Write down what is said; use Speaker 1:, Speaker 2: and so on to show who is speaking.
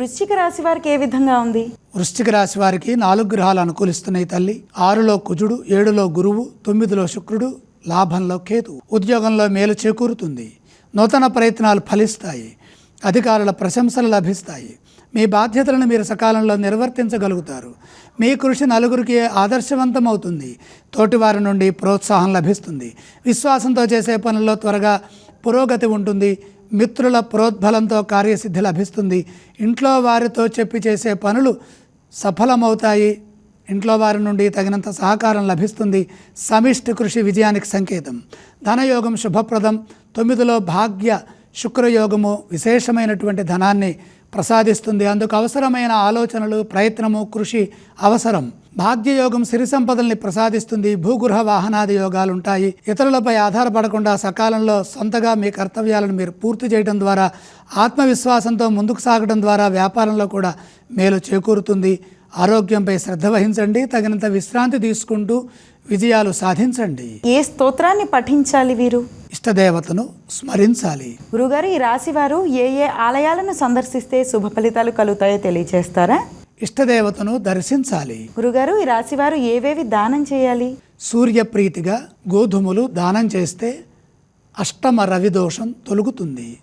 Speaker 1: వృశ్చిక రాశి వారికి ఏ విధంగా ఉంది?
Speaker 2: వృశ్చిక రాశి వారికి 4 గ్రహాలు అనుకూలిస్తున్నాయి తల్లి. 6లో కుజుడు, 7లో గురువు, 9లో శుక్రుడు, లాభంలో కేతు. ఉద్యోగంలో మేలు చేకూరుతుంది. నూతన ప్రయత్నాలు ఫలిస్తాయి. అధికారుల ప్రశంసలు లభిస్తాయి. మీ బాధ్యతలను మీరు సకాలంలో నిర్వర్తించగలుగుతారు. మీ కృషి నలుగురికి ఆదర్శవంతమవుతుంది. తోటివారి నుండి ప్రోత్సాహం లభిస్తుంది. విశ్వాసంతో చేసే పనుల్లో త్వరగా పురోగతి ఉంటుంది. మిత్రుల ప్రోద్బలంతో కార్యసిద్ధి లభిస్తుంది. ఇంట్లో వారితో చెప్పి చేసే పనులు సఫలమవుతాయి. ఇంట్లో వారి నుండి తగినంత సహకారం లభిస్తుంది. సమిష్టి కృషి విజయానికి సంకేతం. ధనయోగం శుభప్రదం. 9లో భాగ్య శుక్రయోగము విశేషమైనటువంటి ధనాన్ని ప్రసాదిస్తుంది. అందుకు అవసరమైన ఆలోచనలు, ప్రయత్నము, కృషి అవసరం. భాగ్యయోగం సిరి సంపదల్ని ప్రసాదిస్తుంది. భూగృహ వాహనాది యోగాలు ఉంటాయి. ఇతరులపై ఆధారపడకుండా సకాలంలో సొంతగా మీ కర్తవ్యాలను మీరు పూర్తి చేయడం ద్వారా, ఆత్మవిశ్వాసంతో ముందుకు సాగడం ద్వారా వ్యాపారంలో కూడా మేలు చేకూరుతుంది. ఆరోగ్యంపై శ్రద్ధ వహించండి. తగినంత విశ్రాంతి తీసుకుంటూ విజయాలు సాధించండి.
Speaker 1: ఏ స్తోత్రాన్ని పఠించాలి వీరు?
Speaker 2: ఇష్టదేవతను స్మరించాలి.
Speaker 1: గురుగారు, ఈ రాశి వారు ఏ ఏ ఆలయాలను సందర్శిస్తే శుభ ఫలితాలు కలుగుతాయో తెలియజేస్తారా?
Speaker 2: ఇష్టదేవతను దర్శించాలి.
Speaker 1: గురుగారు, ఈ రాశి వారు ఏవేవి దానం చేయాలి?
Speaker 2: సూర్యప్రీతిగా గోధుమలు దానం చేస్తే అష్టమ రవి దోషం తొలగుతుంది.